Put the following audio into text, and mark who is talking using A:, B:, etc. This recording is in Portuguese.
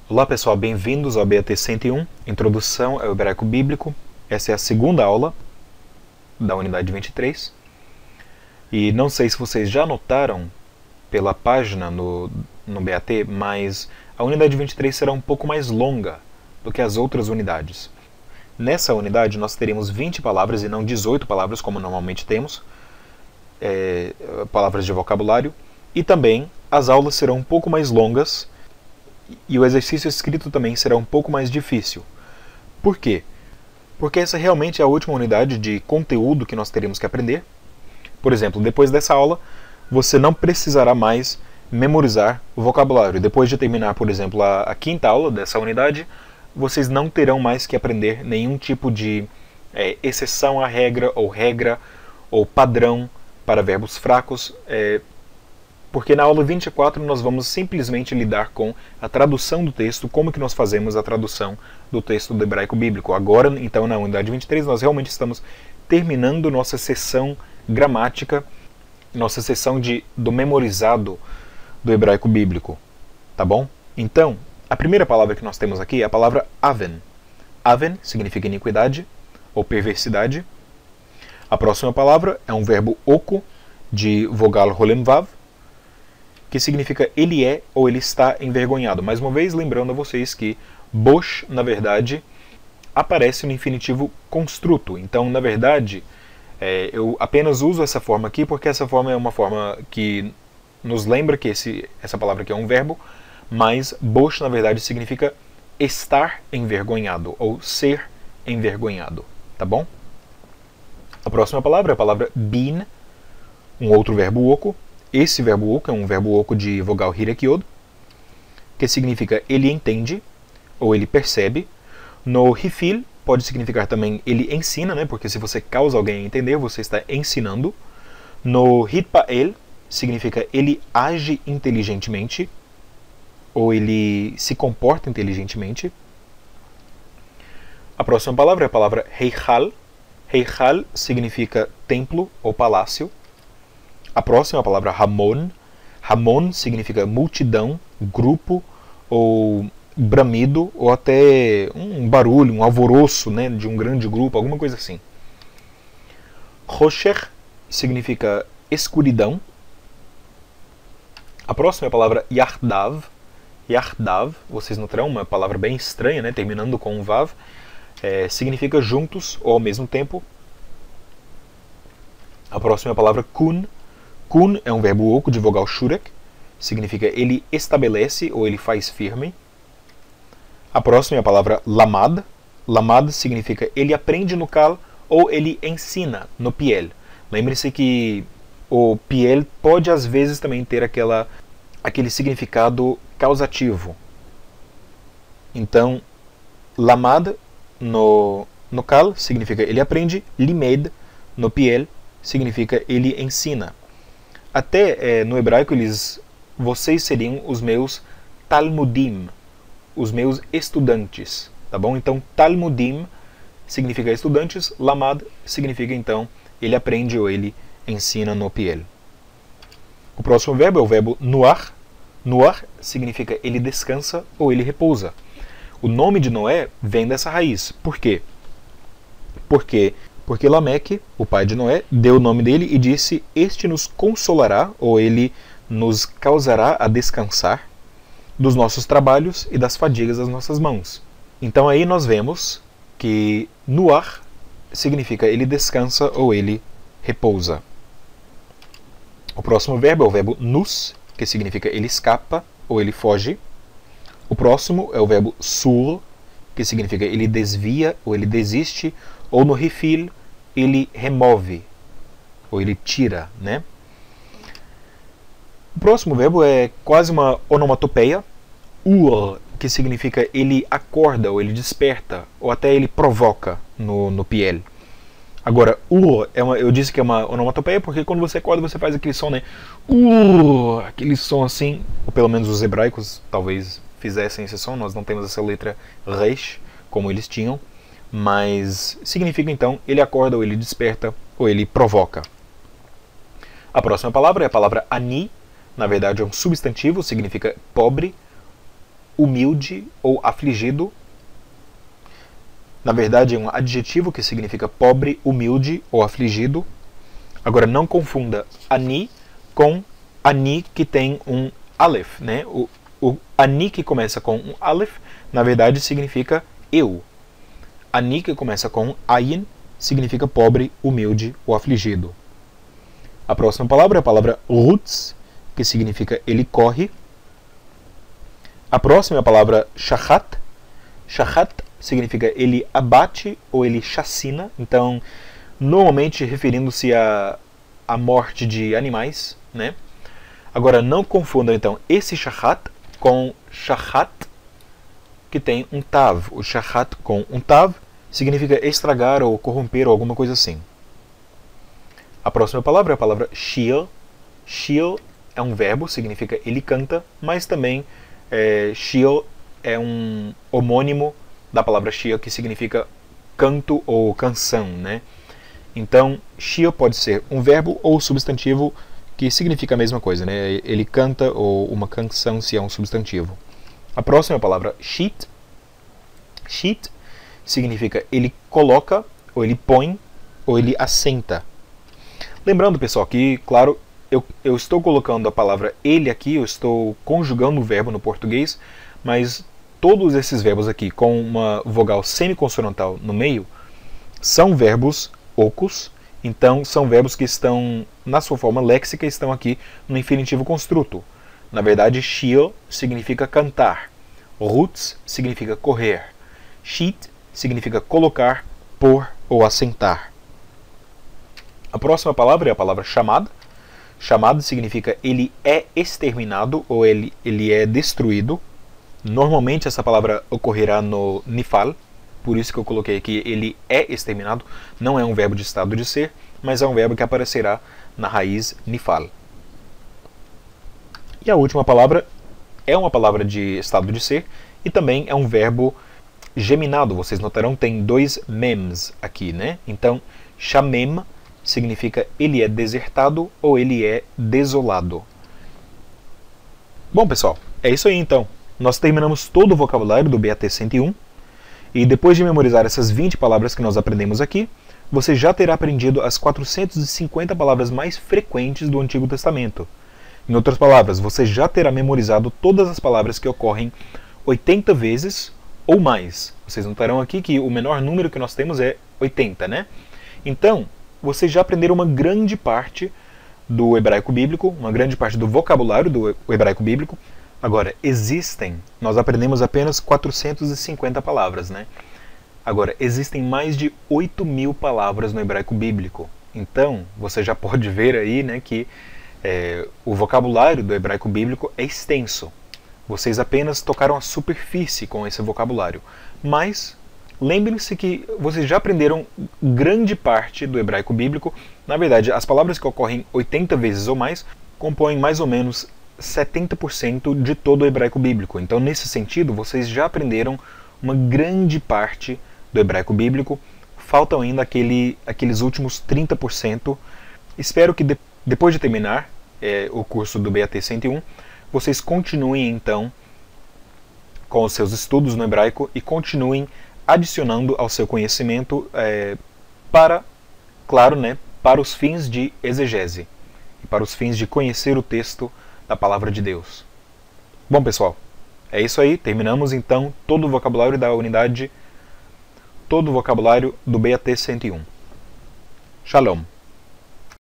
A: Olá pessoal, bem-vindos ao BAT 101, Introdução ao Hebraico Bíblico. Essa é a segunda aula da unidade 23. E não sei se vocês já notaram pela página no BAT, mas a unidade 23 será um pouco mais longa do que as outras unidades. Nessa unidade nós teremos 20 palavras e não 18 palavras, como normalmente temos, palavras de vocabulário, e também as aulas serão um pouco mais longas e o exercício escrito também será um pouco mais difícil. Por quê? Porque essa realmente é a última unidade de conteúdo que nós teremos que aprender. Por exemplo, depois dessa aula, você não precisará mais memorizar o vocabulário. Depois de terminar, por exemplo, a quinta aula dessa unidade, vocês não terão mais que aprender nenhum tipo de exceção à regra ou padrão para verbos fracos, porque na aula 24 nós vamos simplesmente lidar com a tradução do texto, como que nós fazemos a tradução do texto do hebraico bíblico. Agora, então, na unidade 23, nós realmente estamos terminando nossa sessão gramática, nossa sessão do memorizado do hebraico bíblico. Tá bom? Então, a primeira palavra que nós temos aqui é a palavra aven. Aven significa iniquidade ou perversidade. A próxima palavra é um verbo oco, de vogal rolem vav, que significa ele é ou ele está envergonhado. Mais uma vez, lembrando a vocês que bosh, na verdade, aparece no infinitivo construto. Então, na verdade, eu apenas uso essa forma aqui porque essa forma é uma forma que nos lembra que essa palavra aqui é um verbo, mas bosh, na verdade, significa estar envergonhado ou ser envergonhado. Tá bom? A próxima palavra é a palavra bin, um outro verbo oco. Esse verbo oco é um verbo oco de vogal hirek-yod, que significa ele entende ou ele percebe. No hifil pode significar também ele ensina, né? Porque se você causa alguém a entender, você está ensinando. No hitpael significa ele age inteligentemente ou ele se comporta inteligentemente. A próxima palavra é a palavra heichal. Heichal significa templo ou palácio. A próxima é a palavra Hamon. Hamon significa multidão, grupo, ou bramido, ou até um barulho, um alvoroço, né, de um grande grupo, alguma coisa assim. Rocher significa escuridão. A próxima é a palavra Yardav. Yardav, vocês notarão, uma palavra bem estranha, né, terminando com um vav. Significa juntos ou ao mesmo tempo. A próxima é a palavra kun. Kun é um verbo oco de vogal shurek, significa ele estabelece ou ele faz firme. A próxima é a palavra lamad. Lamad significa ele aprende no kal ou ele ensina no piel. Lembre-se que o piel pode às vezes também ter aquele significado causativo. Então, lamad no kal significa ele aprende, limed no piel significa ele ensina. Até no hebraico, vocês seriam os meus talmudim, os meus estudantes, tá bom? Então, talmudim significa estudantes, lamad significa, então, ele aprende ou ele ensina no piel. O próximo verbo é o verbo nuar. Nuar significa ele descansa ou ele repousa. O nome de Noé vem dessa raiz. Por quê? Porque Lameque, o pai de Noé, deu o nome dele e disse: este nos consolará, ou ele nos causará a descansar dos nossos trabalhos e das fadigas das nossas mãos. Então aí nós vemos que nuar significa ele descansa ou ele repousa. O próximo verbo é o verbo nus, que significa ele escapa ou ele foge. O próximo é o verbo sur, que significa ele desvia ou ele desiste, ou no rifil, ele remove, ou ele tira, né? O próximo verbo é quase uma onomatopeia, ur, que significa ele acorda, ou ele desperta, ou até ele provoca no piel. Agora, ur, eu disse que é uma onomatopeia porque quando você acorda você faz aquele som, né? Ur, aquele som assim, ou pelo menos os hebraicos talvez fizessem esse som, nós não temos essa letra resh, como eles tinham, mas significa então ele acorda ou ele desperta ou ele provoca. A próxima palavra é a palavra ani, na verdade é um substantivo, significa pobre humilde ou afligido. Na verdade, é um adjetivo que significa pobre, humilde ou afligido. Agora, não confunda ani com ani que tem um aleph, né? O ani que começa com um aleph, na verdade, significa eu. Ani que começa com um ayin significa pobre, humilde ou afligido. A próxima palavra é a palavra rutz, que significa ele corre. A próxima é a palavra shachat. Shachat significa ele abate ou ele chacina. Então, normalmente referindo-se à morte de animais, né? Agora, não confundam então esse shachat com shachat que tem um tav. O shachat com um tav significa estragar ou corromper ou alguma coisa assim. A próxima palavra é a palavra shir. Shir é um verbo, significa ele canta, mas também shir é um homônimo da palavra shir, que significa canto ou canção, né? Então, shir pode ser um verbo ou substantivo que significa a mesma coisa, né? Ele canta ou uma canção se é um substantivo. A próxima é a palavra sheet. Sheet significa ele coloca, ou ele põe, ou ele assenta. Lembrando, pessoal, que, claro, eu estou colocando a palavra ele aqui, eu estou conjugando o verbo no português, mas todos esses verbos aqui com uma vogal semiconsonantal no meio são verbos ocos, então são verbos que estão, na sua forma léxica, estão aqui no infinitivo construto. Na verdade, shir significa cantar, rutz significa correr, sheet significa colocar, pôr ou assentar. A próxima palavra é a palavra chamad. Chamad significa ele é exterminado ou ele é destruído. Normalmente essa palavra ocorrerá no nifal, por isso que eu coloquei aqui ele é exterminado. Não é um verbo de estado de ser, mas é um verbo que aparecerá na raiz nifal. E a última palavra é uma palavra de estado de ser e também é um verbo geminado. Vocês notarão que tem dois mems aqui, né? Então, shamem significa ele é desertado ou ele é desolado. Bom, pessoal, é isso aí então. Nós terminamos todo o vocabulário do BAT 101 e depois de memorizar essas 20 palavras que nós aprendemos aqui, você já terá aprendido as 450 palavras mais frequentes do Antigo Testamento. Em outras palavras, você já terá memorizado todas as palavras que ocorrem 80 vezes ou mais. Vocês notarão aqui que o menor número que nós temos é 80, né? Então, vocês já aprenderam uma grande parte do hebraico bíblico, uma grande parte do vocabulário do hebraico bíblico. Agora, nós aprendemos apenas 450 palavras, né? Agora, existem mais de 8.000 palavras no hebraico bíblico. Então, você já pode ver aí, né, que o vocabulário do hebraico bíblico é extenso. Vocês apenas tocaram a superfície com esse vocabulário. Mas lembrem-se que vocês já aprenderam grande parte do hebraico bíblico. Na verdade, as palavras que ocorrem 80 vezes ou mais compõem mais ou menos 70% de todo o hebraico bíblico. Então, nesse sentido, vocês já aprenderam uma grande parte do hebraico bíblico. Faltam ainda aqueles últimos 30%. Espero que depois de terminar o curso do BAT 101, vocês continuem então com os seus estudos no hebraico e continuem adicionando ao seu conhecimento para, claro, né, para os fins de exegese e para os fins de conhecer o texto da Palavra de Deus. Bom, pessoal, é isso aí. Terminamos então todo o vocabulário da unidade, todo o vocabulário do BAT 101. Shalom.